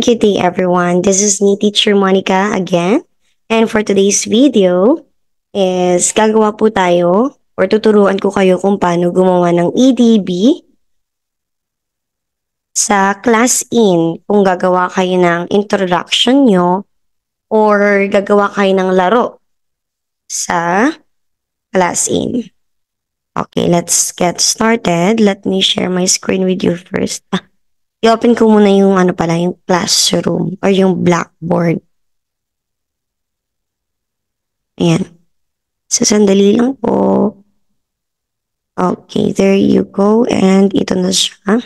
Good day, everyone. This is me, Teacher Monica, again. And for today's video is gagawa po tayo or tuturuan ko kayo kung paano gumawa ng EDB sa class in. Kung gagawa kayo ng introduction nyo or gagawa kayo ng laro sa class in. Okay, let's get started. Let me share my screen with you first. I-open ko muna yung yung classroom or yung blackboard. Ayan. So, sandali lang po. Okay, there you go. And ito na siya.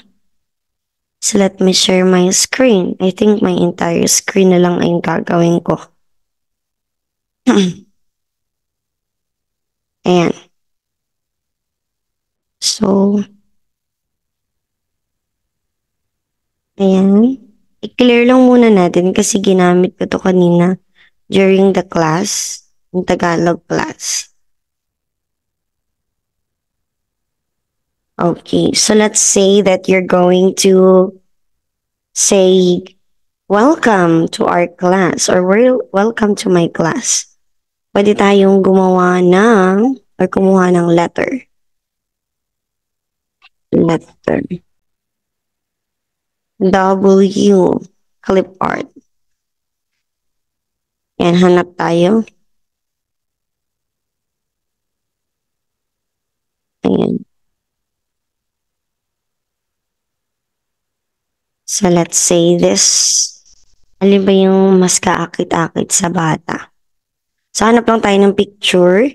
So, let me share my screen. I think my entire screen na lang ay yung gagawin ko. Ayan. So, ayan. I-clear lang muna natin kasi ginamit ko to kanina during the class, yung Tagalog class. Okay, so let's say that you're going to say, welcome to our class or welcome to my class. Pwede tayong gumawa ng or kumuha ng letter. Letter. W. Clip art. Yan, hanap tayo. Ayan. So let's say this. Alin ba yung mas kaakit-akit sa bata? So hanap lang tayo ng picture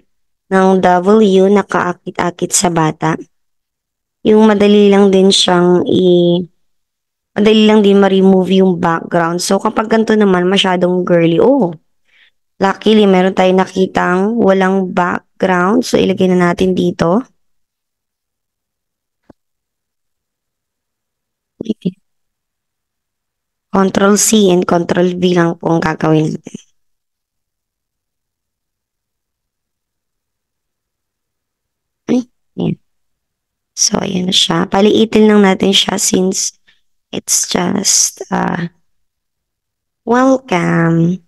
ng W na kaakit-akit sa bata. Yung madali lang din siyang madali lang din ma-remove yung background. So kapag ganito naman masyadong girly, luckily meron tayong nakitang walang background. So ilagay na natin dito. Control C and Control V lang po ang gagawin natin. Ay, ayan. So, ayan na siya. Paliitin lang natin siya since it's just welcome.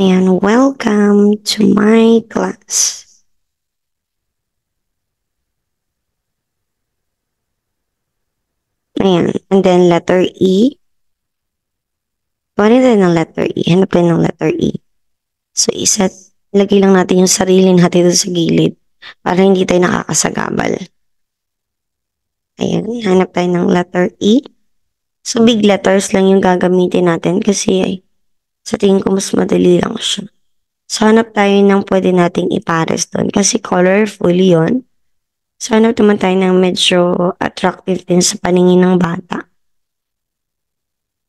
Ayan, welcome to my class. Ayan, and then letter E. Kunin tayo ng letter E. Hanapin ng letter E. So, lagay lang natin yung sarili natin dito sa gilid para hindi tayo nakakasagabal. Ayan, hanap tayo ng letter E. So, big letters lang yung gagamitin natin kasi sa tingin ko mas madali lang siya. So, hanap tayo ng pwede nating ipares doon kasi colorful yon. So, hanap naman tayo ng medyo attractive din sa paningin ng bata.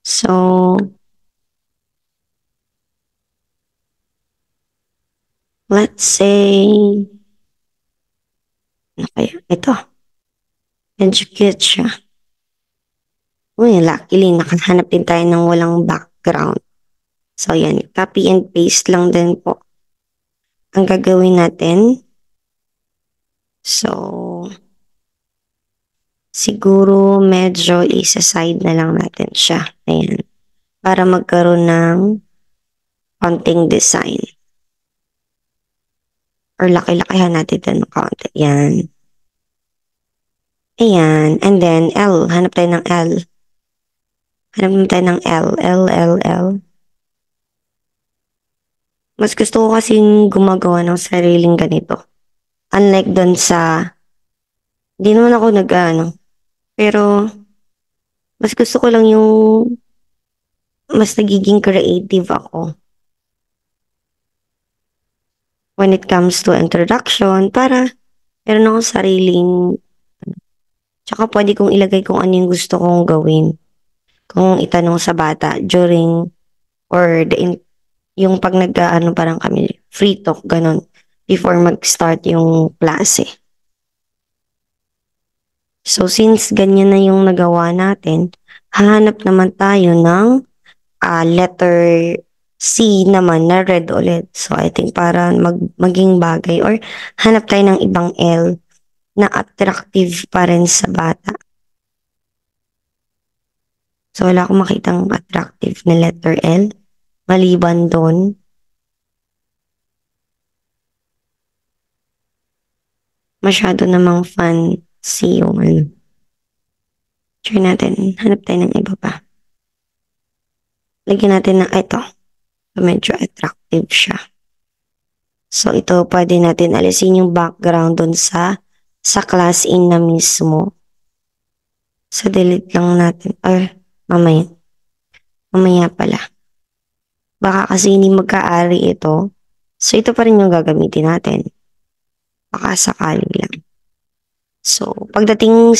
So, let's say, ano kaya? Ito. Medyo cute siya. Uy, luckily, nakahanap din tayo ng walang background. So, yan. Copy and paste lang din po ang gagawin natin. So, siguro medyo isa-side na lang natin siya. Ayan. Para magkaroon ng konting design. Or laki-lakihan natin ito ng konti. Yan. Ayan. And then, L. Hanap tayo ng L. Hanap tayo ng L. L, L, L. Mas gusto ko kasing gumagawa ng sariling ganito. Unlike dun sa, hindi naman ako pero, mas gusto ko lang yung, mas nagiging creative ako. When it comes to introduction, para meron akong sariling, tsaka pwede kong ilagay kung ano yung gusto kong gawin. Kung itanong sa bata during, or yung pag parang kami, free talk, ganun, before mag-start yung klase. So, since ganyan na yung nagawa natin, hahanap naman tayo ng letter C naman na red ulit. So, I think para maging bagay or hanap tayo ng ibang L na attractive pa rin sa bata. So, wala akong makitang attractive na letter L. Maliban doon, masyado namang fancy yung ano. Try natin. Hanap tayo ng iba pa. Lagyan natin ng ito. Medyo attractive siya. So, ito pwede natin alisin yung background dun sa class in na mismo. So, delete lang natin. Or, mamaya. Mamaya pala. Baka kasi hindi magkaari ito. So, ito pa rin yung gagamitin natin. Baka sakali lang. So, pagdating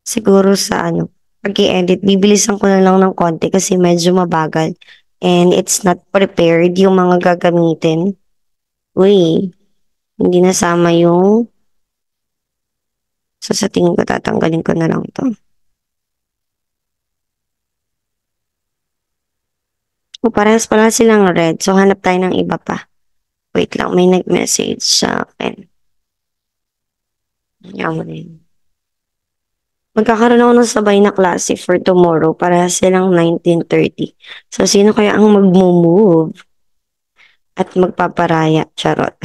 siguro sa ano, pag-i-edit, bibilisan ko na lang ng konti kasi medyo mabagal. And it's not prepared yung mga gagamitin. Uy, hindi nasama yung, so sa tingin ko tatanggalin ko na lang to. O parehas pala silang red. So hanap tayo ng iba pa. Wait lang, may nag-message sa akin. Yaman na yun. Magkakaroon ako ng sabay na klase for tomorrow. Parehas silang 19:30. So sino kaya ang mag-move at magpaparaya? Charot.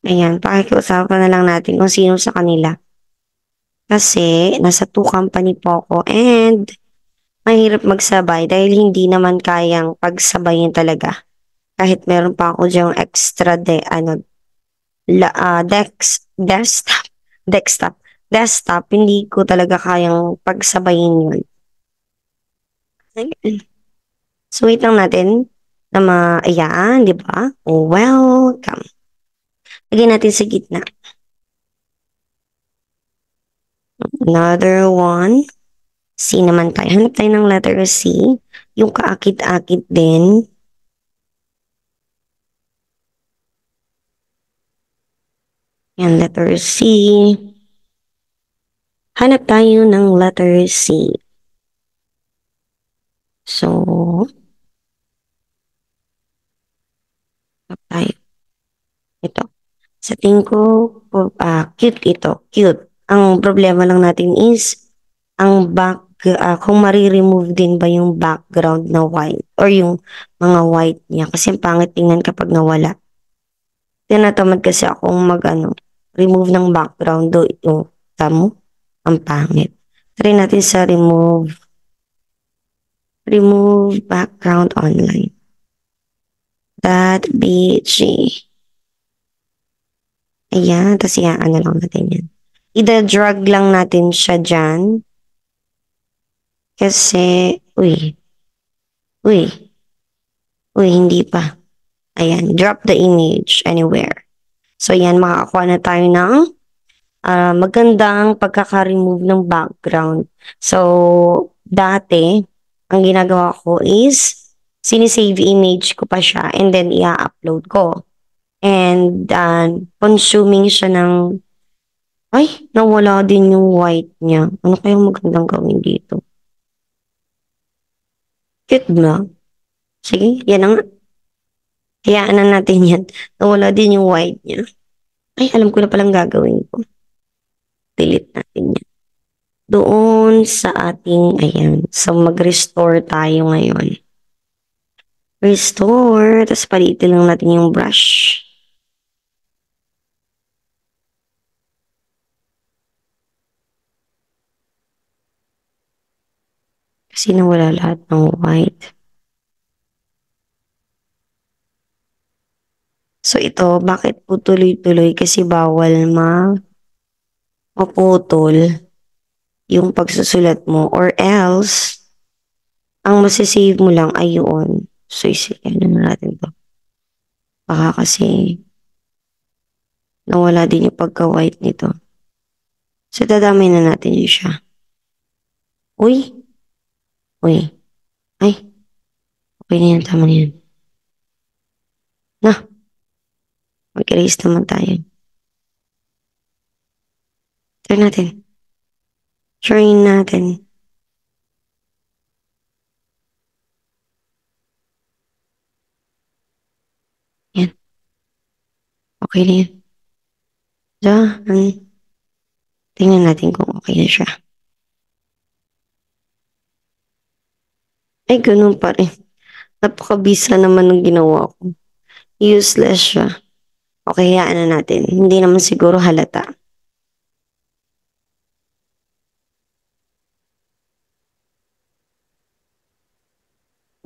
Ayan, pakikiusapan na lang natin kung sino sa kanila. Kasi nasa two company po ako and mahirap magsabay dahil hindi naman kayang pagsabayin talaga. Kahit meron pa ako diyang extra desktop, desktop, hindi ko talaga kayang pagsabayin yun. Ayan. So wait lang natin na ayan, di ba? Welcome. Lagyan natin sa gitna. Another one. C naman tayo. Hanap tayo ng letter C. Yung kaakit-akit din. Yan, letter C. Hanap tayo ng letter C. So, hanap tayo. Ito. Sa tingin ko, cute ito. Cute. Ang problema lang natin is, kung mariremove din ba yung background na white or yung mga white niya. Kasi ang pangit tingnan kapag nawala. Tinatamad kasi akong remove ng background do ito. Tamo? Ang pangit. Try natin sa remove background online. .bg. Ayan, tapos ano lang natin yan. Ida-drag lang natin siya dyan. Kasi, uy, hindi pa. Ayan, drop the image anywhere. So, yan, makakakuha na tayo ng magandang pagkaka-remove ng background. So, dati, ang ginagawa ko is, sinisave image ko pa siya and then i-upload ko. And consuming siya ng, ay, nawala din yung white niya. Ano kayang magandang gawin dito? Cute ba? Sige, yan na nga. Hayaan na natin yan. Nawala din yung white niya. Ay, alam ko na palang gagawin ko. Delete natin yan. Doon sa ating, ayan. So, mag-restore tayo ngayon. Restore. Tapos palitin lang natin yung brush. Kasi nawala lahat ng white. So, ito, bakit po tuloy-tuloy? Kasi bawal maputol yung pagsusulat mo or else ang masisave mo lang ay yun. So, ano na natin to. Baka kasi nawala din yung pagka-white nito. So, dadamay na natin yun siya. Uy. Ay. Okay na yan. Tama na yan. Mag-erase naman tayo. Try natin. Yan. Okay na yan. So, tingnan natin kung okay na siya. Ay, ganun pa rin. Napakabisa naman ng ginawa ko. Useless siya. Okay, hayaan na natin. Hindi naman siguro halata.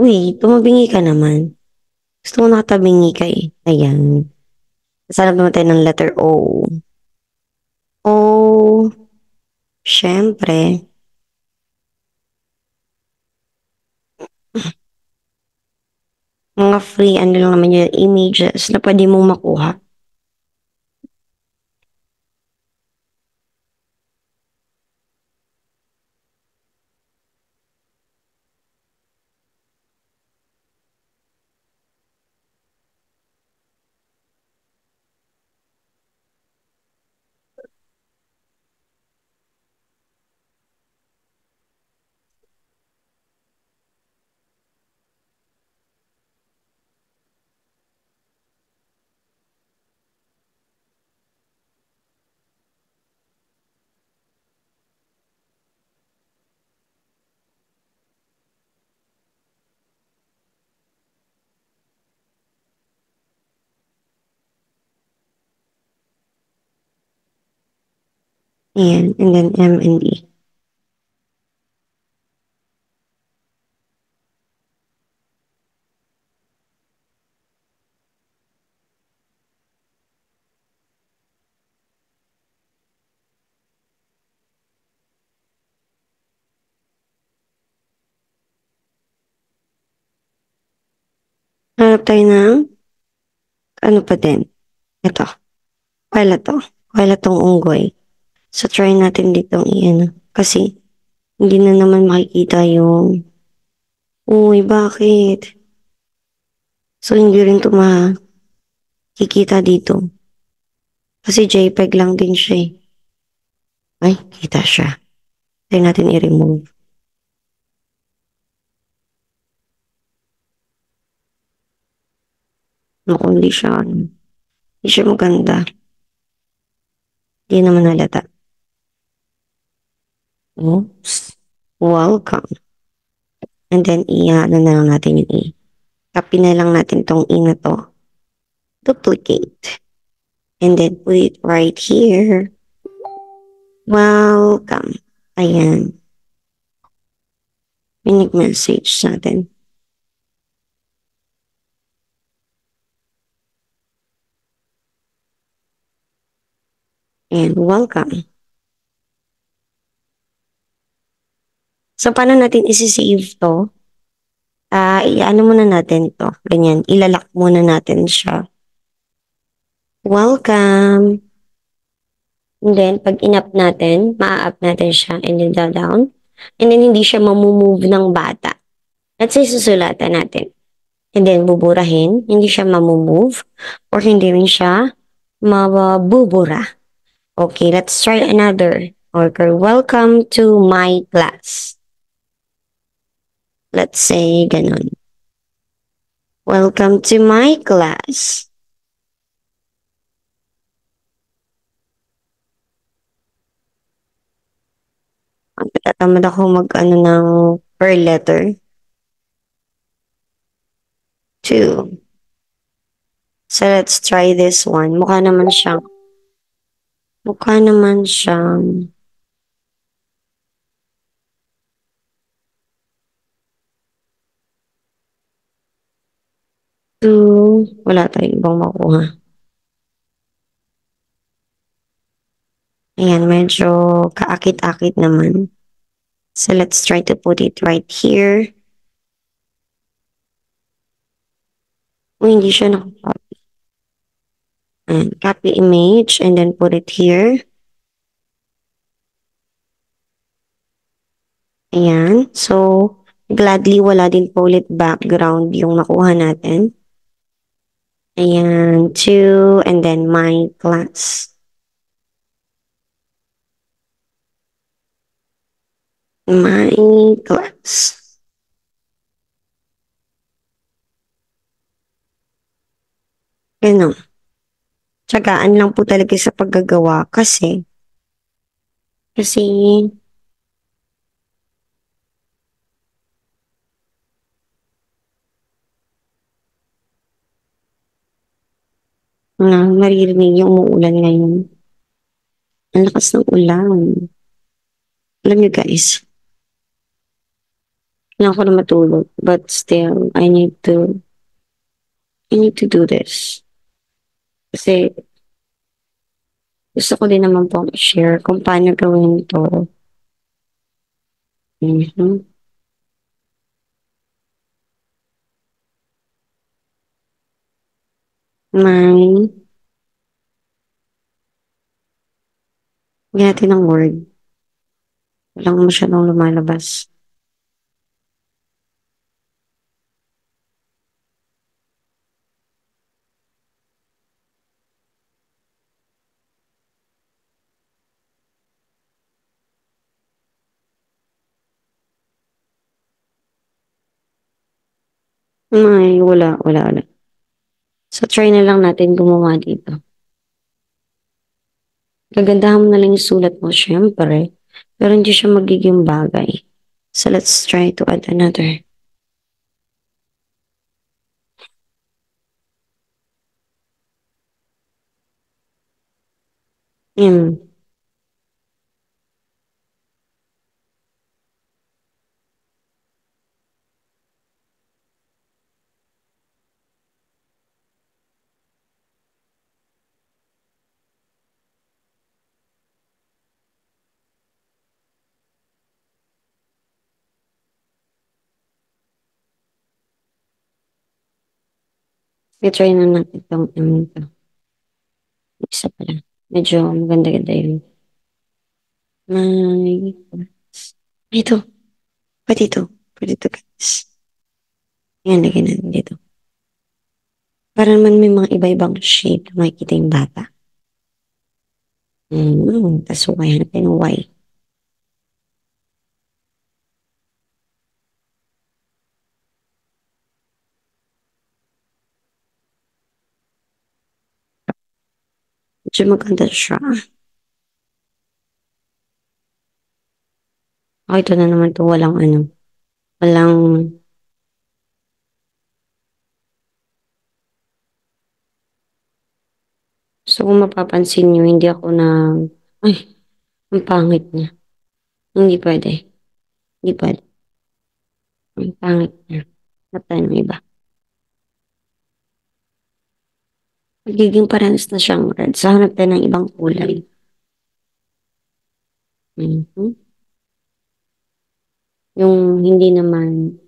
Uy, tumabingi ka naman. Gusto ko nakatabingi ka eh. Ayan. Sana naman tayo ng letter O. O, syempre. Mga free, ano lang naman yung images na pwede mong makuha. Ayan, and then M and E. Hanap tayo ng, ano pa din? Ito. Kuwela to. Kuwela tong unggoy. So, try natin ditong i-ano. Kasi, hindi na naman makikita yung, uy, bakit? So, hindi rin ito makikita dito. Kasi JPEG lang din siya eh. Ay, kita siya. Try natin i-remove. Naku, hindi siya maganda. Hindi naman halata. Oops. Welcome. And then, ano na lang natin yung E. Copy na lang natin tong E na to. Duplicate. And then, put it right here. Welcome. Ayan. Minig message natin. And welcome. So, paano natin isi-save to? I-ano muna natin to. Ganyan. Ilalak muna natin siya. Welcome. And then, pag in-up natin, ma-up natin siya and then down. And then, hindi siya mamumove ng bata. Let's say, susulatan natin. And then, buburahin. Hindi siya mamumove. Or hindi rin siya mabubura. Okay, let's try another. Okay, welcome to my class. Let's say ganun. Welcome to my class. Tatamad ako mag-ano ng per letter. 2. So let's try this one. Mukha naman siyang 2. Wala tayong ibang makuha. Ayan, medyo kaakit-akit naman. So let's try to put it right here. Hindi siya nakapag. And copy image and then put it here. Ayan. So, gladly wala din po ulit background yung nakuha natin. Ayan. 2 and then my class. My class. Ganun. Tsagaan lang po talaga sa paggagawa kasi Na naririnig yung umuulan ngayon. Ang lakas ng ulan. Alam niyo guys, kailangan ko na matulog. But still, I need to do this. Kasi gusto ko din naman pong i-share kung paano gawin to. Mhm. May, hindi natin ng word. Walang masyadong lumalabas. May, wala. So, try na lang natin gumawa dito. Gagandahan mo na lang yung sulat mo, syempre. Pero hindi siya magiging bagay. So, let's try to add another. Hmm. I-try na natin itong ito. Isa pala. Medyo maganda-ganda yun. May... Ito. Pwede ito. Pwede ito, guys. Yan, lagyan natin dito. Para naman may mga iba-ibang shape na makikita yung bata. Tapos Y natin yung Y. Medyo maganda siya. Oh, ito na naman to. Walang ano. Walang... So, kung mapapansin nyo, hindi ako na... Ay, ang pangit niya. Hindi pwede. Hindi pwede. Ang pangit niya. Hanap tayo ng iba. Magiging parehas na siyang red. So, hanap tayo ng ibang kulay. Mhm. Yung hindi naman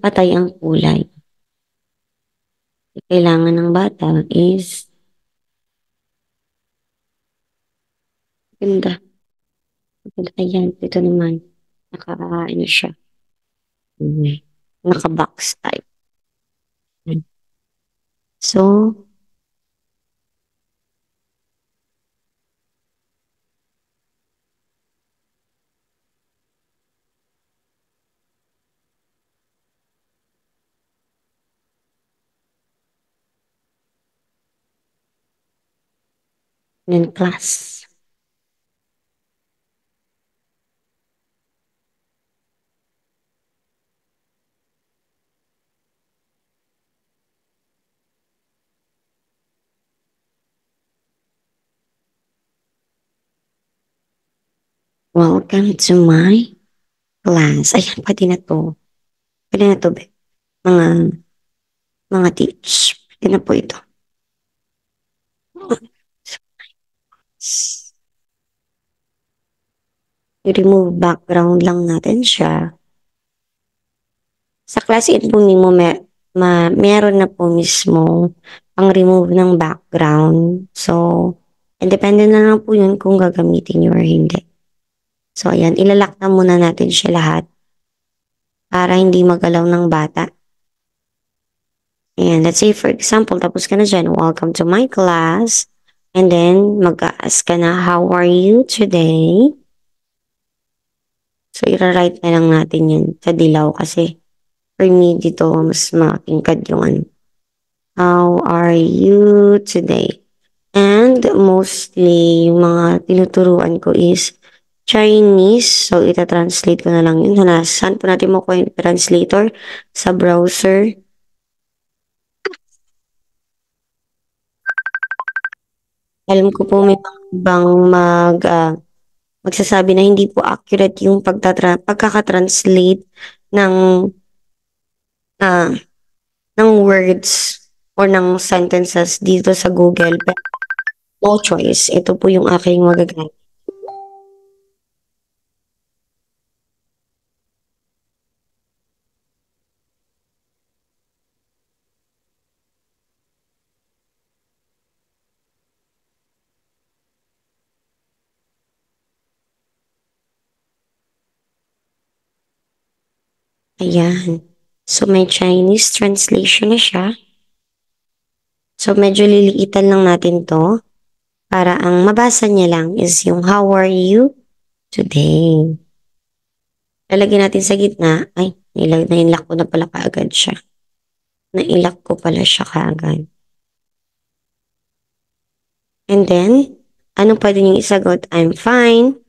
patay ang kulay. Kailangan ng bata is ganda. Ayan, ito naman. Ano siya. Mhm. Naka-box type. So, then class. Welcome to my class. Ayan, pwede na to. Pwede na to, be. Mga, mga teach. Pwede na po ito. I-remove background lang natin siya. Sa klase po ni mo, meron na po mismo ang remove ng background. So, depende na lang po yun kung gagamitin nyo or hindi. So, ayan, ilalak na muna natin siya lahat para hindi magalaw ng bata. And let's say, for example, tapos ka na dyan, welcome to my class. And then, mag-ask ka na, how are you today? So, ira-write na lang natin yun sa dilaw kasi for me dito, mas makingkad yung ano. How are you today? And mostly, yung mga tinuturuan ko is Chinese. So, ita-translate ko na lang yun. Saan po natin makuha yung translator? Sa browser. Alam ko po may mga ibang magsasabi na hindi po accurate yung pagkaka-translate ng, ah, ng words or ng sentences dito sa Google. Pero no choice. Ito po yung aking magagamit. Ayan. So, may Chinese translation na siya. So, medyo liliitan lang natin to para ang mabasa niya lang is yung how are you today. Lalagyan natin sa gitna. Ay, nailak ko na pala kaagad siya. Nailak ko pala siya kaagad. And then, ano pwede niyong isagot? I'm fine.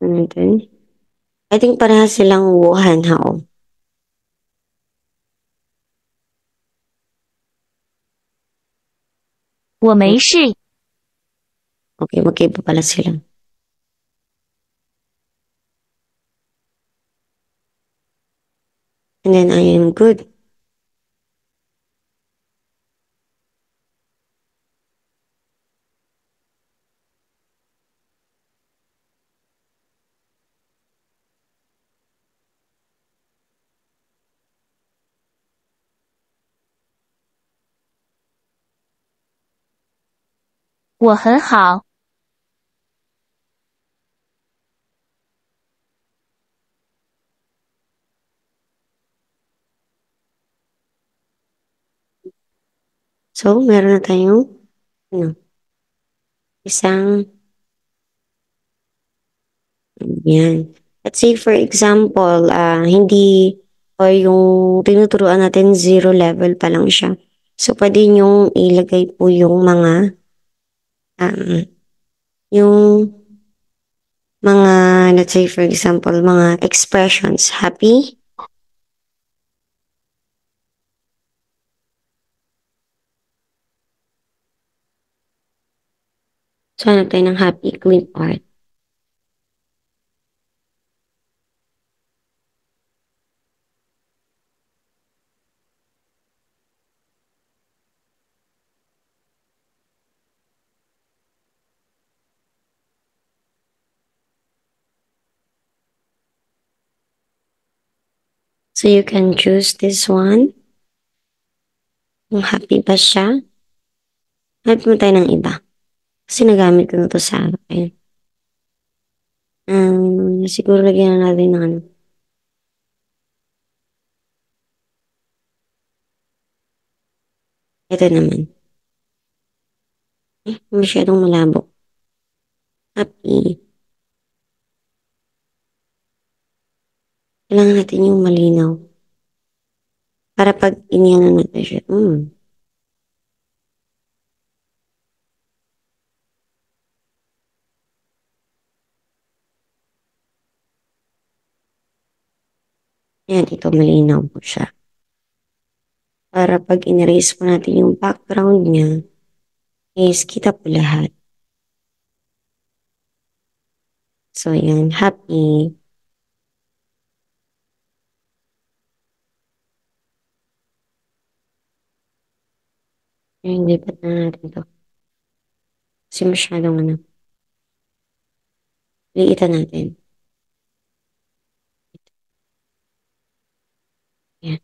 And then, I think parehas silang Wuhan hao. 我没事，Okay, magkaiba pala sila. And then, I am good.我很好，So, meron na tayong ano, isang yan. Let's say for example, hindi or yung tinuturuan natin zero level pa lang siya. So, pwede niyong ilagay po um, yung mga, let's say for example, mga expressions. Happy. So, hanap tayo ng happy clip art. So, you can choose this one. Kung happy ba siya. Hanap mo tayo ng iba. Kasi nagamit ko na to sa akin. Siguro lagyan na natin ng ano. Ito naman. Masyadong malabo. Happy. Kailangan natin yung malinaw. Para pag iniyan natin siya. Yan, ito malinaw po siya. Para pag in-erase po natin yung background niya, is kita po lahat. So, yan. Happy. Yan, lipat na natin to. Kasi masyadong ano. Liitan natin. Yan.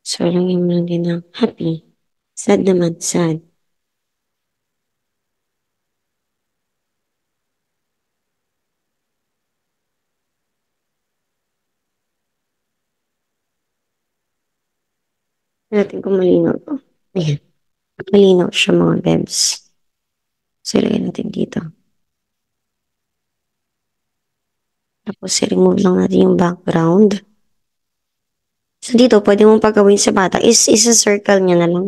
So, lagyan mo lang din ng happy. Sad naman, sad. Natin kung malinaw to. Ayan. Malinaw siya mga bebs. So, ilagay natin dito. Tapos, i-remove lang natin yung background. So, dito, pwede mong pagawin sa bata is isa-circle niya na lang.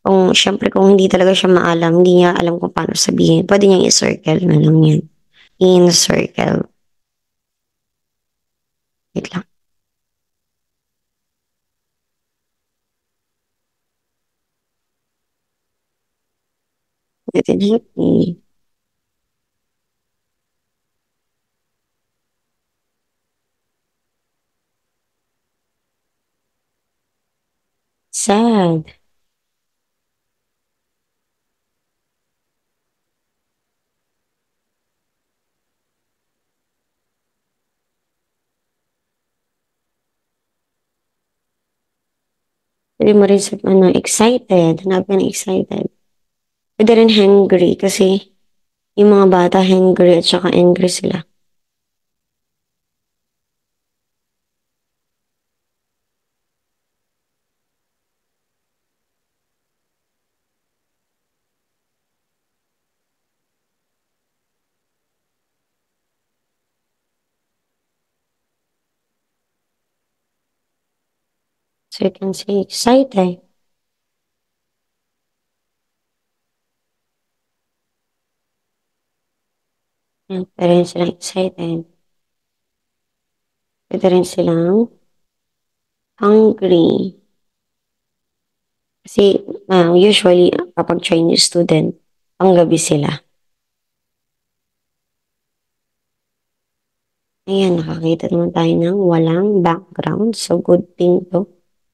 Kung, syempre, kung hindi talaga siya maalam, hindi niya alam kung paano sabihin, pwede niyang i-circle na lang yan. In circle. Wait lang. Natin happy. Sad. Pwede mo rin sa, excited. Hanap ka ng excited. Pwede rin hungry kasi yung mga bata hungry at saka angry sila. So you can say excited. Yan, pwede rin silang excited. Pwede rin silang hungry. Kasi usually kapag Chinese student, panggabi sila. Ayan, nakakita naman tayo ng walang background. So good thing to.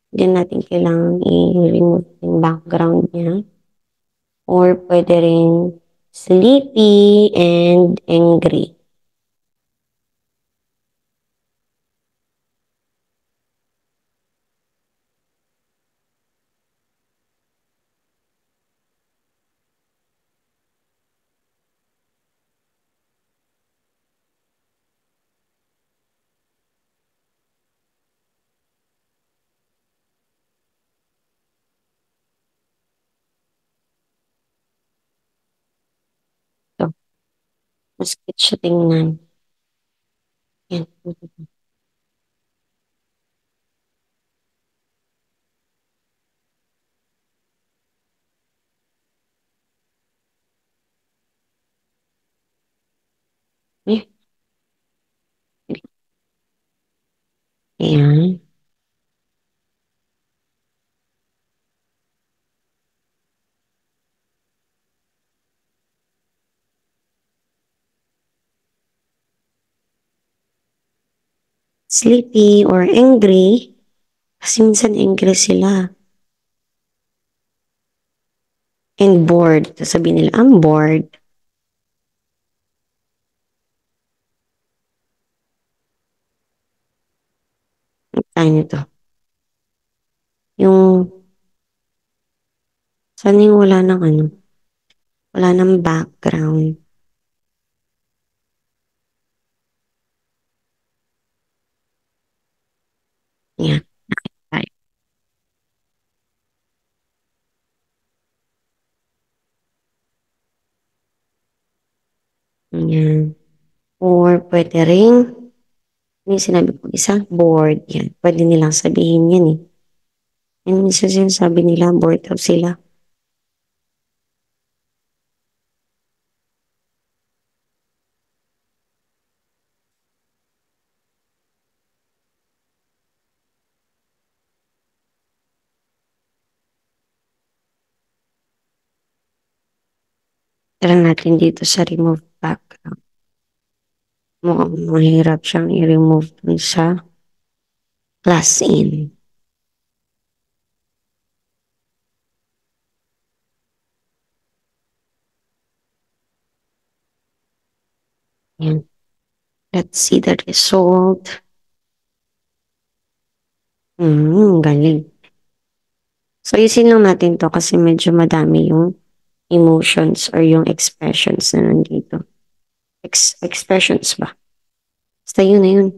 Hindi natin kailangan i-remove yung background niya. Or pwede rin sleepy and angry. So, mas cute siya tingnan. Yan. Eh, Ayan. Sleepy or angry. Kasi minsan angry sila. And bored. Sasabihin nila, I'm bored. Tayo nito. Yung, sana yung wala ng wala ng background. Yan. Tayo. Yan. Or pwede ring, yung sinabi ko isa, bored. Yan. Pwede nilang sabihin yan eh. And minsan sinasabi nila, bored daw sila. Tara natin dito sa remove background. Mukhang mahirap siyang i-remove dun sa class in. Yan. Let's see the result. Galing. So, ayusin lang natin to kasi medyo madami yung emotions or yung expressions na nandito. Expressions ba? Basta yun na yun.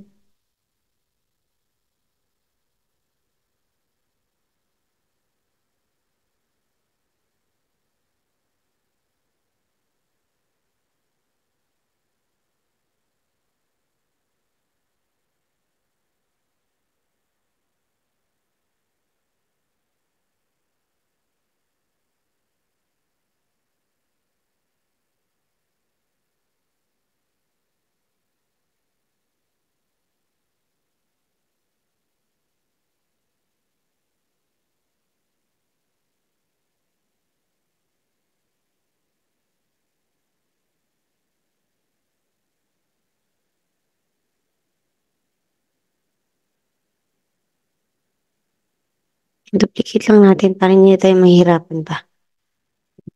Duplicate lang natin para hindi tayo mahirapan pa.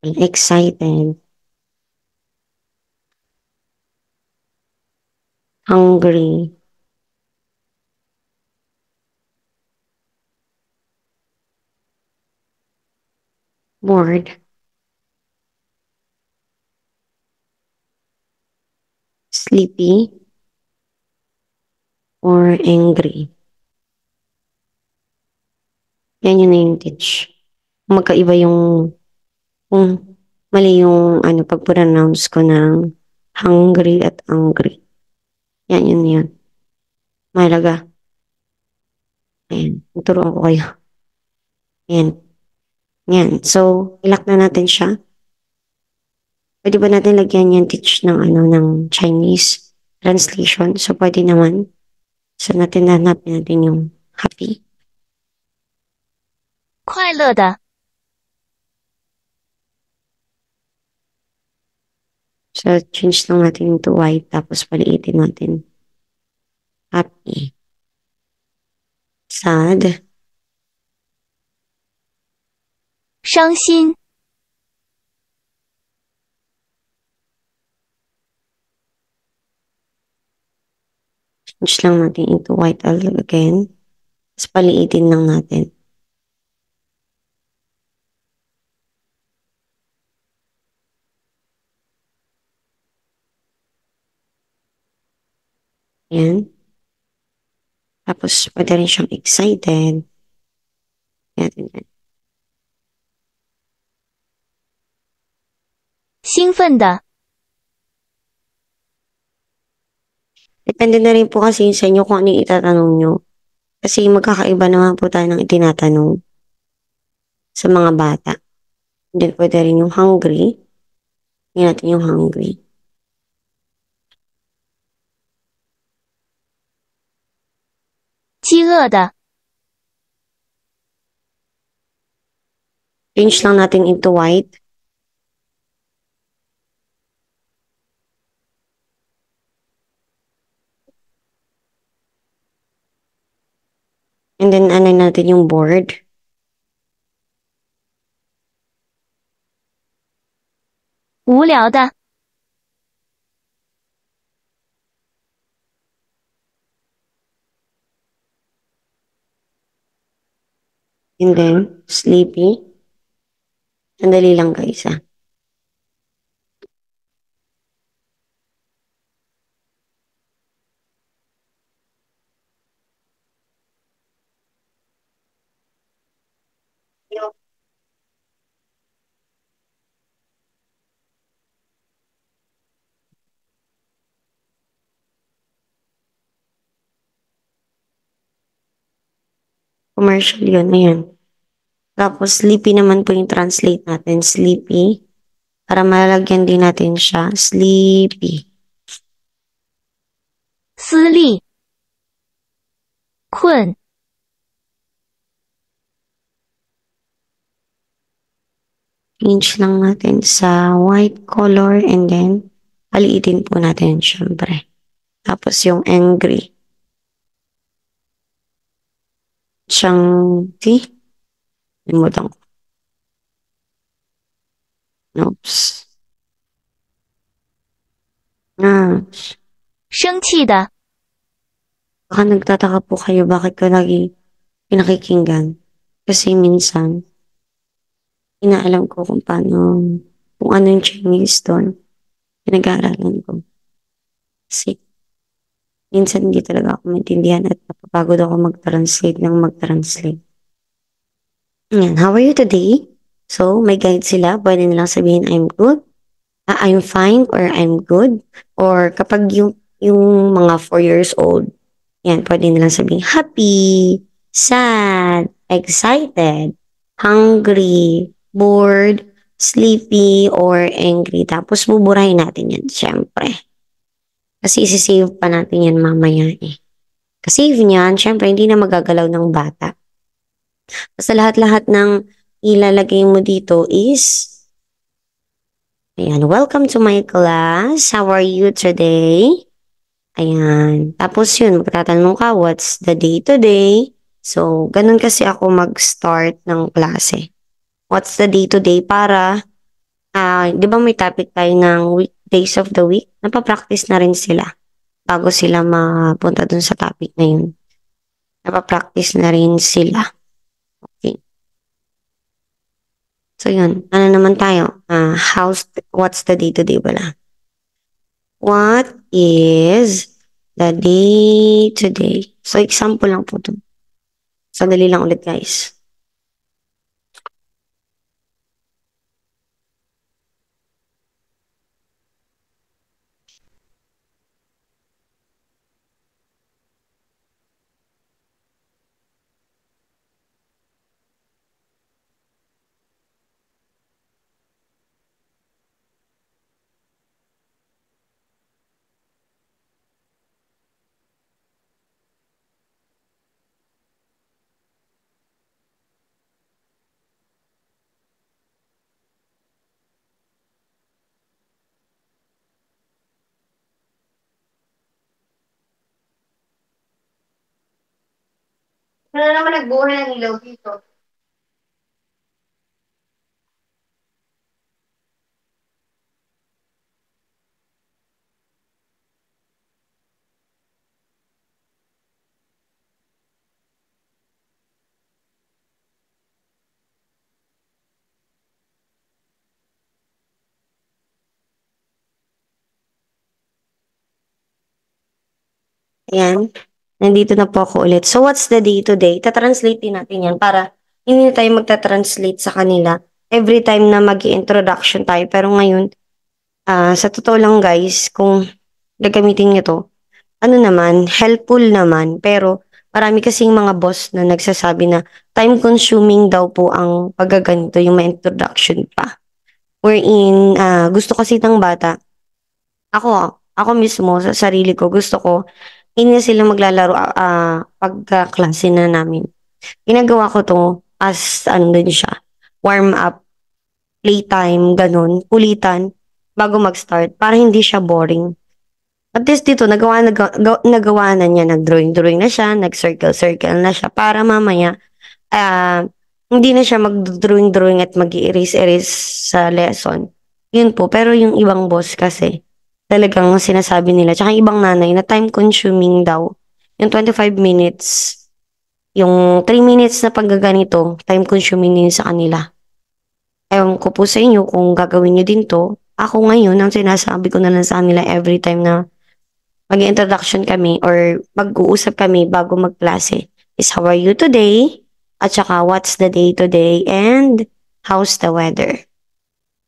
Excited, hungry, bored, sleepy, or angry. Yan yun na yung teach. Magkaiba yung, kung mali yung pag-pronounce ko ng hungry at angry. Yan yun yun. Mahalaga. Ayan, tuturuan ko kayo. Ayan. Yan. So, ilak na natin siya. Pwede ba natin lagyan yan teach ng ng Chinese translation? So, pwede naman. So, hanapin natin yung happy. 快乐的， So, change lang natin into white tapos paliitin natin. Happy. Sad. 伤心， Change lang natin into white again. Tapos paliitin lang natin. Yan. Tapos, pwede rin siyang excited. Yan, yan. 兴奋的， Depende na rin po kasi sa inyo kung ano yung itatanong nyo. Kasi magkakaiba naman po tayo ng itinatanong sa mga bata. And then, pwede rin yung hungry. Tingnan natin yung hungry. 饥饿的， Change lang natin into white. And then, natin yung board. 无聊的， And then, sleepy. Sandali lang guys ah. Commercial yun, ayan. Tapos, sleepy naman po yung translate natin. Sleepy. Para malagyan din natin siya. Sleepy. 私立，困， Change lang natin sa white color and then paliitin po natin syempre. Tapos yung angry. Siyang, see? Limutan ko. Oops. Ah, 生气的， baka nagtataka po kayo bakit ko lagi pinakikinggan. Kasi minsan, inaalam ko kung paano, kung ano yung Chinese doon. Pinag-aaralan ko. Kasi minsan hindi talaga ako maintindihan at napapagod ako mag-translate ng mag-translate. Yan, how are you today? So, may guide sila. Pwede nilang sabihin, I'm good, I'm fine, or I'm good. Or kapag yung mga 4 years old, yan, pwede nilang sabihin, happy, sad, excited, hungry, bored, sleepy, or angry. Tapos, buburahin natin yan, syempre. Kasi isi-save pa natin yan mamaya eh. Kasi niyan, syempre, hindi na magagalaw ng bata. Basta lahat-lahat ng ilalagay mo dito is, ayan, welcome to my class. How are you today? Ayan. Tapos yun, magtatanong ka, what's the day today? So, ganun kasi ako mag-start ng klase. What's the day today para, di ba may topic tayo ng days of the week? Napapractice na rin sila bago sila mapunta dun sa topic na yun. Napapractice na rin sila. Okay. So yun, ano naman tayo? What's the day today wala? What is the day today? So example lang po to. Sandali lang ulit guys. Ano naman nagbuhay ng ilaw dito? Ayan. Nandito na po ako ulit. So, what's the day today? Tatranslate din natin yan para hindi na tayo magta-translate sa kanila every time na mag introduction tayo. Pero ngayon, sa totoo lang guys, kung gagamitin nyo to, ano naman, helpful naman. Pero marami kasing mga boss na nagsasabi na time-consuming daw po ang paggaganito, yung may introduction pa. Wherein, gusto kasi ng bata, ako mismo, sa sarili ko, gusto ko, hindi na sila maglalaro pagka-klase na namin. Ginagawa ko to as, ano din siya, warm up, playtime, ganun, kulitan, bago mag-start, para hindi siya boring. At least dito, nagawa na niya, nag-drawing-drawing na siya, nag-circle-circle na siya, para mamaya, hindi na siya mag-drawing-drawing at mag-erase-erase sa lesson. Yun po, pero yung ibang boss kasi, talagang sinasabi nila, tsaka yung ibang nanay na time-consuming daw. Yung 25 minutes, yung 3 minutes na paggaganito, time-consuming din sa kanila. Ewan ko po sa inyo kung gagawin nyo din to. Ako ngayon, ang sinasabi ko na lang sa kanila every time na mag-introduction kami or mag-uusap kami bago magklase is how are you today? At saka what's the day today? And how's the weather?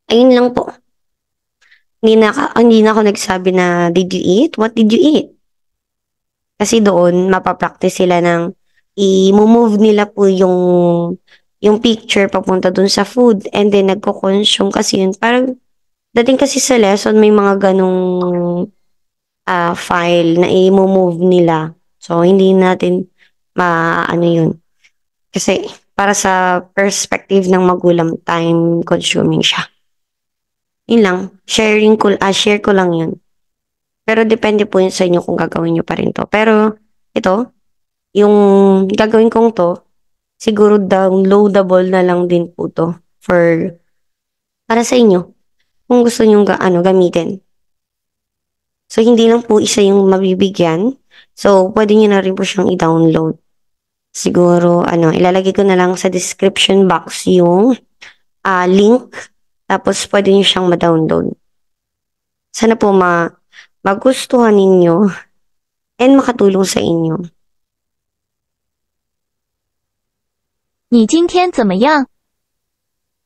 Ayun lang po. Hindi na ako nagsabi na did you eat? What did you eat? Kasi doon, mapapractice sila ng i-move nila po yung picture papunta dun sa food and then nagko-consume kasi yun. Parang dating kasi sa lesson may mga ganong file na i-move nila. So, hindi natin ano yun. Kasi para sa perspective ng magulang, time consuming siya. Yun lang. Share ko lang yun. Pero depende po yun sa inyo kung gagawin nyo pa rin to. Pero ito, yung gagawin kong to, siguro downloadable na lang din po to para sa inyo. Kung gusto nyo gamitin. So, hindi lang po isa yung mabibigyan. So, pwede nyo na rin po siyang i-download. Siguro, ilalagay ko na lang sa description box yung link. Tapos pwede nyo siyang ma-download. Sana po magustuhan ninyo and makatulong sa inyo. 你今天怎么样？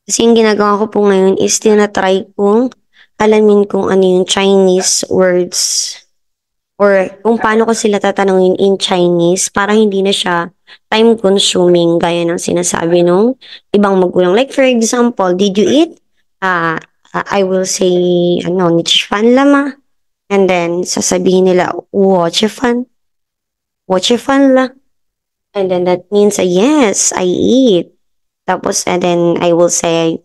Kasi yung ginagawa ko po ngayon is tinatry kong alamin kung ano yung Chinese words or kung paano ko sila tatanungin in Chinese para hindi na siya time consuming gaya ng sinasabi nung ibang magulang. Like for example, did you eat? I will say, ni fan lama. And then, sasabihin nila, fan? Fan la? And then that means, yes, I eat. Tapos, and then I will say,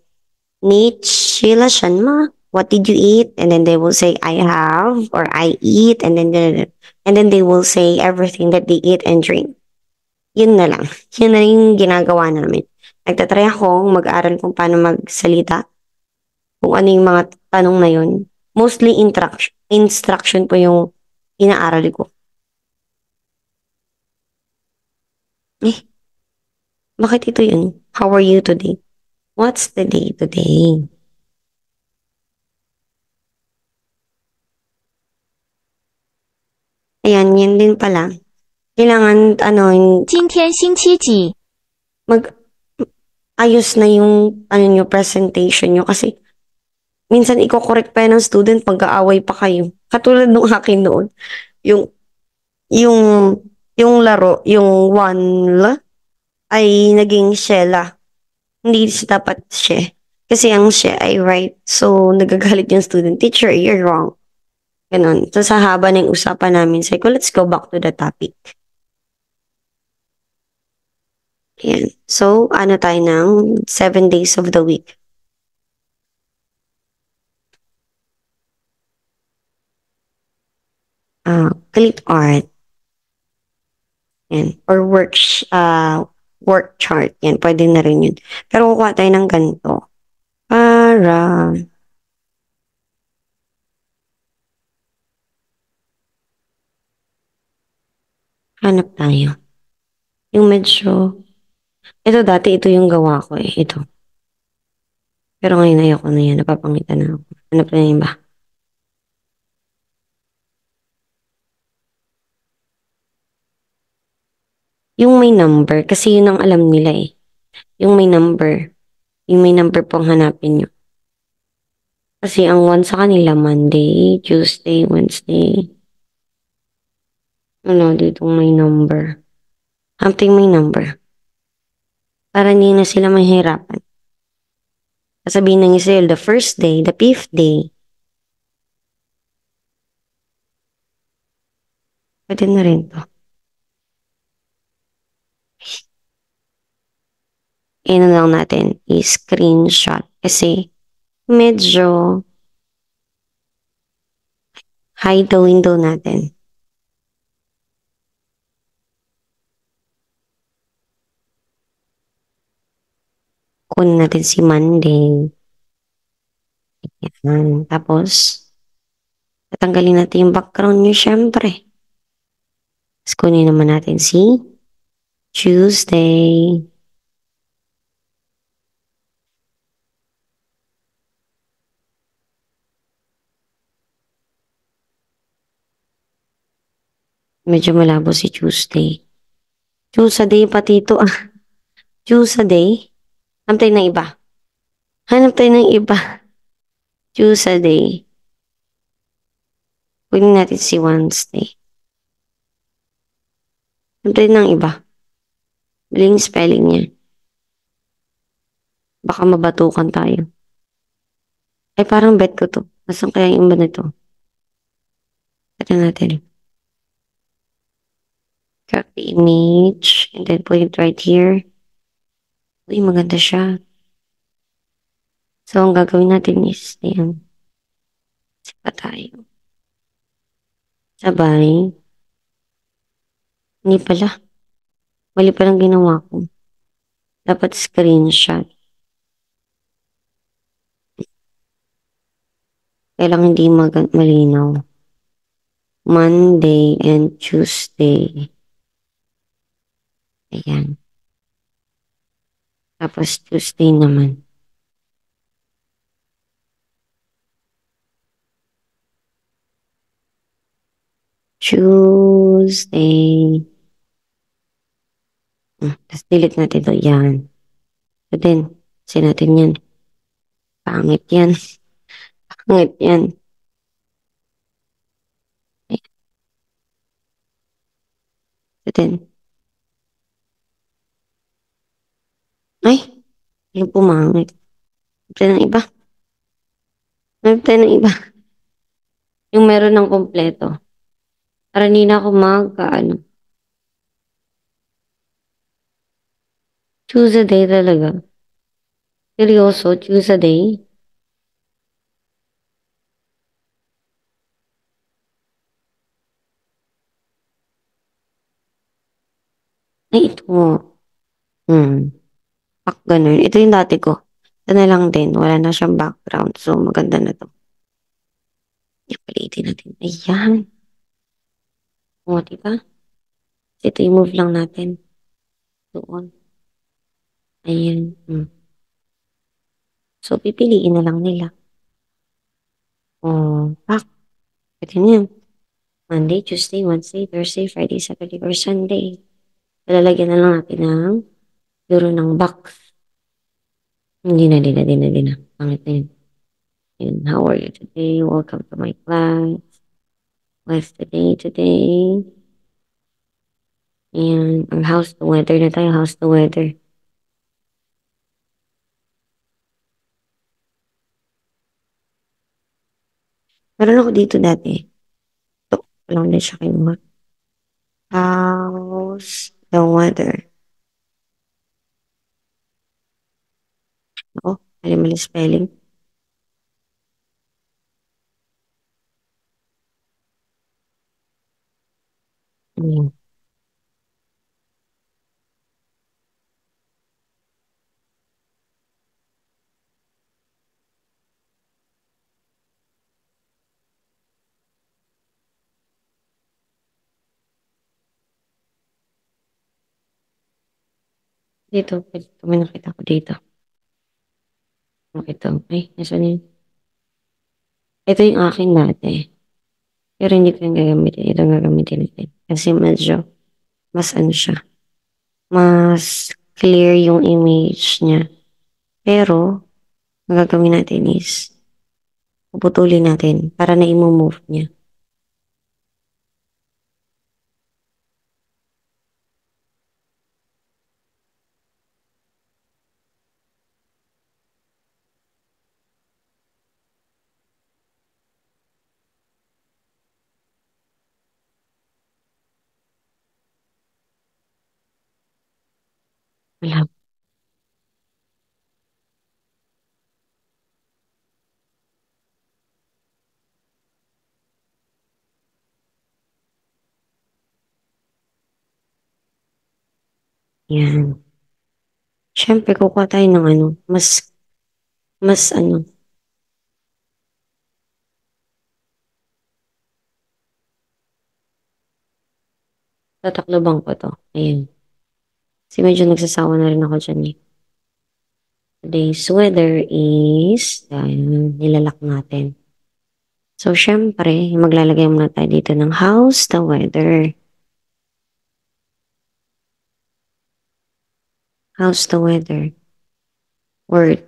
ni chila shan ma? What did you eat? And then they will say, I have, or I eat. And then they will say everything that they eat and drink. Yun na lang. Yun na yung ginagawa namin. Nagtatry akong mag-aral kung paano magsalita. Kung ano yung mga tanong na yun. Mostly instruction po yung inaaral ko. Bakit ito yun? How are you today? What's the day today? Ayan, yan din pala. Kailangan, 今天星期几？ ayos na yung, nyo, presentation nyo. Kasi, minsan i-correct pa yan ng student, pag-aaway pa kayo. Katulad nung akin noon. Yung, yung, yung laro, yung one ay naging shella. Hindi siya dapat she. Kasi ang she ay right. So, nagagalit yung student. Teacher, you're wrong. Ganon. So, sa haba ng usapan namin, say ko, let's go back to the topic. Ayan. So, tayo ng 7 days of the week. Click art. Yan. Or work chart. Yan. Pwede na rin yun. Pero kukuha tayo ng ganito. Para hanap tayo. Yung medyo ito dati, ito yung gawa ko eh. Ito. Pero ngayon ayoko na yan. Napapangitan na ako. Hanap na yung iba. Yung may number. Kasi yun ang alam nila eh. Yung may number. Yung may number pong hanapin nyo. Kasi ang one sa kanila, Monday, Tuesday, Wednesday. Dito may number. Something may number. Para hindi na sila mahirapan. Sasabihin ng isa the first day, the 5th day. Pwede na rin to. Ano lang natin i-screenshot. Kasi medyo hide the window natin. Kunin natin si Monday. Yan. Tapos, tatanggalin natin yung background nyo syempre. Tapos kunin naman natin si Tuesday. Medyo malabo si Tuesday. Tuesday pati ito ah. Tuesday. Hanap tayo ng iba. Hanap tayo ng iba. Tuesday. Kunin natin si Wednesday. Hanap tayo ng iba. Maling spelling niya. Baka mabatukan tayo. Ay, parang bet ko to. Nasaan kaya yung iba nito? Ito natin. Copy image. And then put it right here. Uy, maganda siya. So, ang gagawin natin is, ayan. Sipa tayo. Sabay. Hindi pala. Mali palang ginawa ko. Dapat screenshot. Kailangan hindi malinaw. Monday and Tuesday. Ayan. Tapos Tuesday naman. Tuesday. Tapos delete natin to. Yan. Ito din. Kasi natin yan. Pangit yan. Pangit yan. Ito din. Ay, yung pumangit. Ito ng iba. Ito ng iba. Yung meron ng kompleto. Para hindi na ako ano. Choose a day talaga. Seryoso, choose a day. Ay, ito. Hmm. Pak ganun. Ito yung dati ko. Ito na lang din. Wala na siyang background. So, maganda na to. Yung palitin natin. Ayan. O, diba? Ito i-move lang natin. Doon. Ayan. So, pipiliin na lang nila. O, pak. Pwede na yan. Monday, Tuesday, Wednesday, Thursday, Friday, Saturday, or Sunday. Lalagyan na lang natin ng euro ng box. Hindi na. Pangit na yun. And how are you today? Welcome to my class. What's today? And ang how's the weather na tayo. How's the weather? Meron ako dito dati. Ito, lang din siya kinuha. How's the weather? Ako, mali spelling. Ayan. Dito, ito may nakita ko dito. Ito. Ay, nasaan yun? Ito yung akin dati. Pero hindi ko yung gagamitin. Ito ang gagamitin natin. Kasi medyo, mas ano siya, mas clear yung image niya. Pero, ang gagawin natin is, puputulin natin para na i-move niya. Wala. Yan. Siyempre, kukuha tayo ng ano, mas ano, tatakloban ko to. Ayan. Kasi medyo nagsasawa na rin ako dyan eh. Today's weather is, ayan, nilalak natin. So, syempre, maglalagay muna tayo dito ng how's the weather. How's the weather? Word.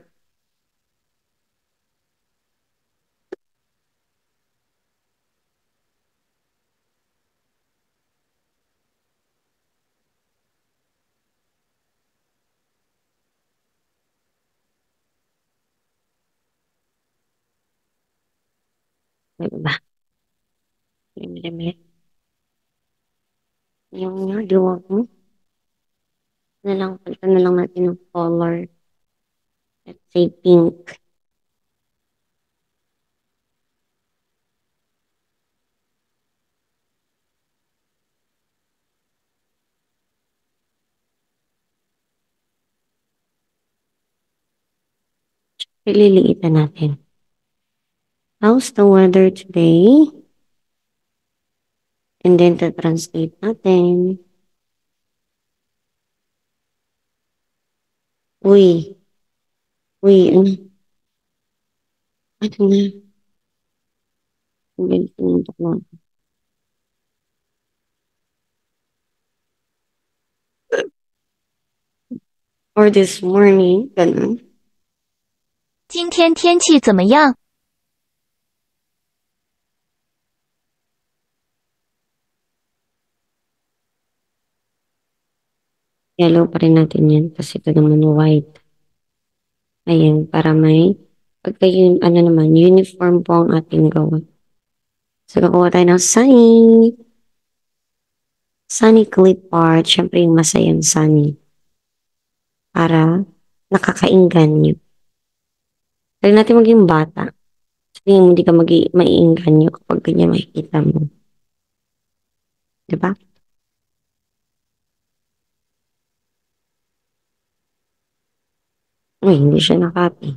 Diba? Mili. Yung duwag mo. Palitan na lang natin ng color. Let's say pink. Ililiitan natin. How's the weather today? And then, translate natin. Uy. Ano? Ano na? Ang galit ng utak natin. Or this morning, ganun. 今天天气怎么样？ Yellow pa rin natin yan kasi ito naman white. Ayan, para may pagka yun, ano naman, uniform po ang ating gawa. So, kukuha tayo ng sunny clip art. Siyempre, yung masayang sunny. Para nakakainggan nyo. Try natin maging bata. Sabi mo, hindi ka maiinggan nyo kapag ganyan makikita mo. Diba? Uy, hindi siya nakapy.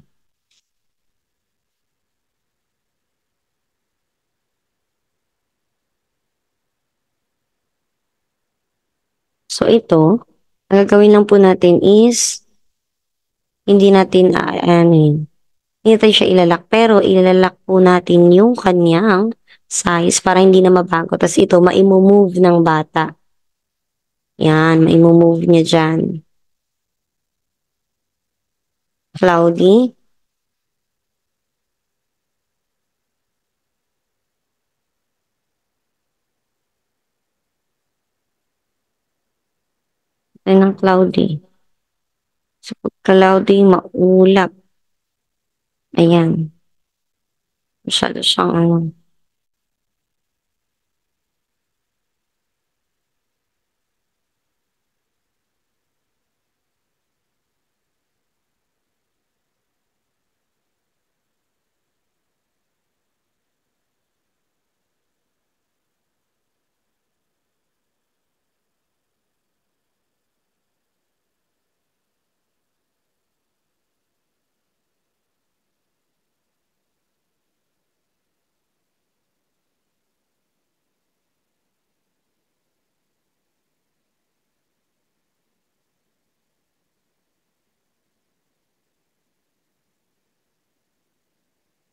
So, ito, ang gagawin lang po natin is, hindi natin, hindi natin siya ilalak, pero ilalak po natin yung kanyang size para hindi na mabago. Tapos ito, maimumove ng bata. Yan, maimumove niya dyan. Cloudy. Yan ang cloudy. So, pag cloudy, maulap. Ayan. Masyado siyang ano.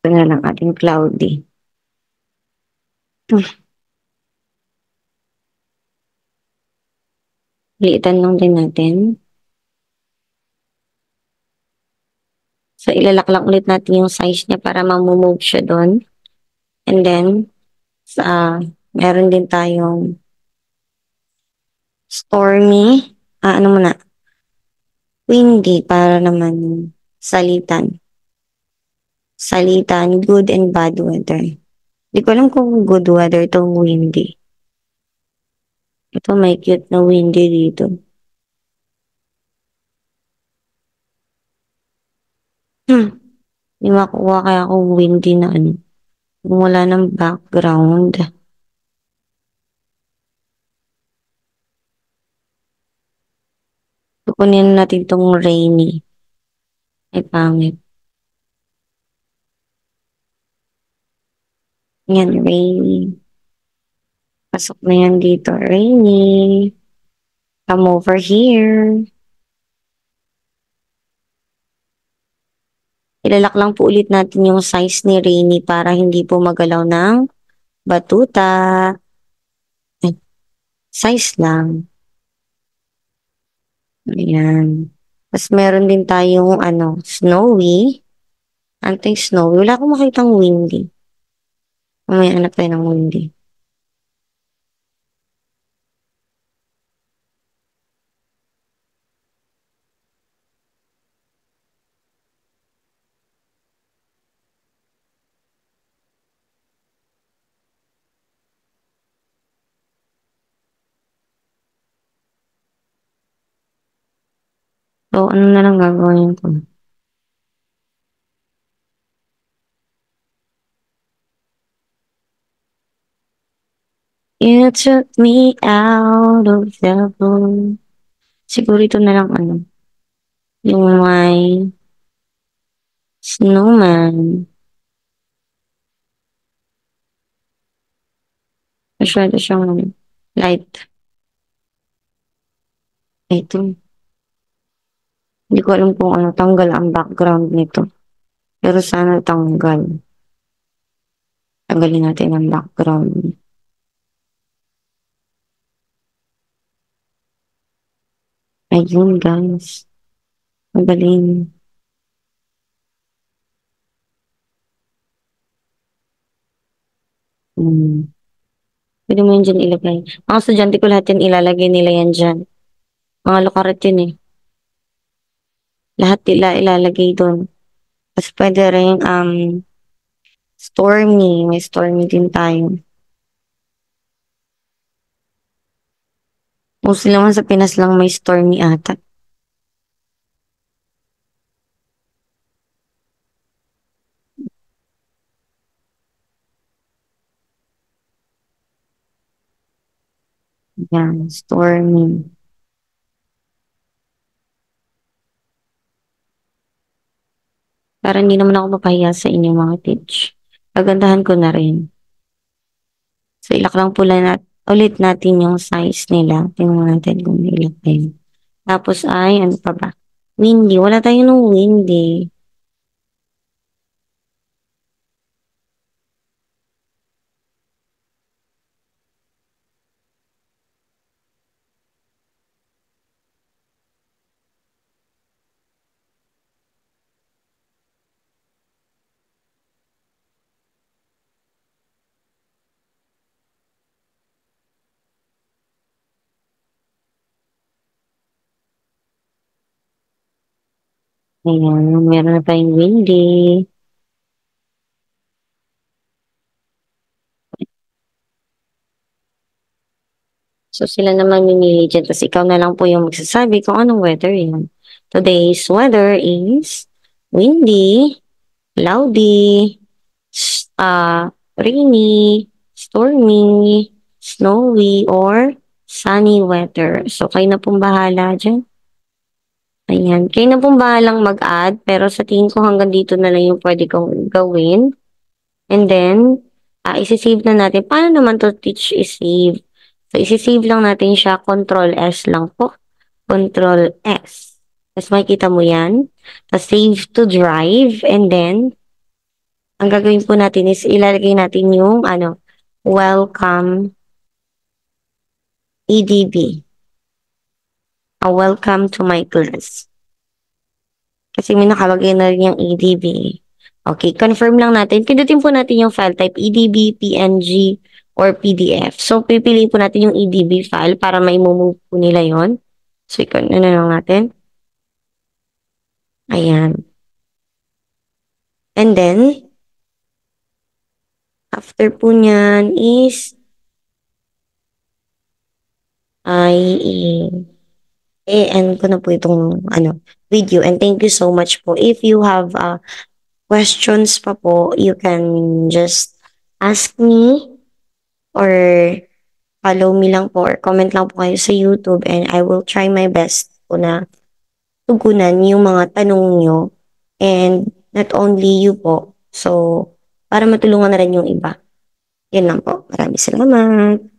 Ito na lang ating cloudy. Liitan lang din natin. So, ilalak lang ulit natin yung size niya para mamumove siya doon. And then, meron din tayong stormy. Ano muna? Windy para naman salitan. Salitan, good and bad weather. Hindi ko alam kung good weather itong windy. Ito may cute na windy dito. Hindi makuha kaya ako windy na ano. Kung wala ng background. Kukunin natin itong rainy. Ay, pangit. Yan, rainy. Pasok na yan dito. Rainy. Come over here. Ilalak lang po ulit natin yung size ni Rainy para hindi po magalaw ng batuta. Ay, size lang. Ayan. Tapos meron din tayong snowy. Anti-snowy. Wala akong makitang windy. May hanap tayo ng windy. So, ano na lang gagawin ko? You took me out of the blue. Siguro ito na lang yung may snowman. Masyado siyang light. Ito. Hindi ko alam kung tanggal ang background nito. Pero sana tanggal. Tanggalin natin ang background. Ayun, guys. Magaling. Hmm. Pwede mo yun dyan ilagay. Mga estudyante ko lahat yan ilalagay nila yan dyan. Mga lokaret yun eh. Lahat nila ilalagay doon. Tapos pwede rin Stormy. May Stormy din tayo. Mostly naman sa Pinas lang may Stormy ata. Yan, Stormy. Para hindi naman ako mapahiya sa inyo mga teach. Kagandahan ko na rin. So ilak lang pula ulit natin yung size nila. Tingnan natin kung ilak na yun. Tapos ay, ano pa ba? Windy. Wala tayong nung windy. Ayan, meron na tayong windy. So sila naman mamimili dyan. Tapos ikaw na lang po yung magsasabi kung anong weather yan. Today's weather is windy, cloudy, rainy, stormy, snowy, or sunny weather. So kayo na pong bahala dyan. Ayan. Kayo na pong bahalang mag-add. Pero sa tingin ko hanggang dito na lang yung pwede kong gawin. And then, isi-save na natin. Paano naman to teach i-save? So, isi-save lang natin siya. Control S lang po. Control S. Tapos makikita mo yan. Tapos save to drive. And then, ang gagawin po natin is ilalagay natin yung welcome EDB. Welcome to my class. Kasi may nakalagay na rin yung EDB. Okay, confirm lang natin. Pindutin po natin yung file type EDB, PNG, or PDF. So, pipiliin po natin yung EDB file para mai-move po nila yon. So, ano na lang natin. Ayan. And then, after po nyan is end ko na po itong video. And thank you so much po. If you have questions pa po, you can just ask me or follow me lang po or comment lang po kayo sa YouTube and I will try my best po na tugunan yung mga tanong nyo and not only you po. So, para matulungan na rin yung iba. Yun lang po. Maraming salamat.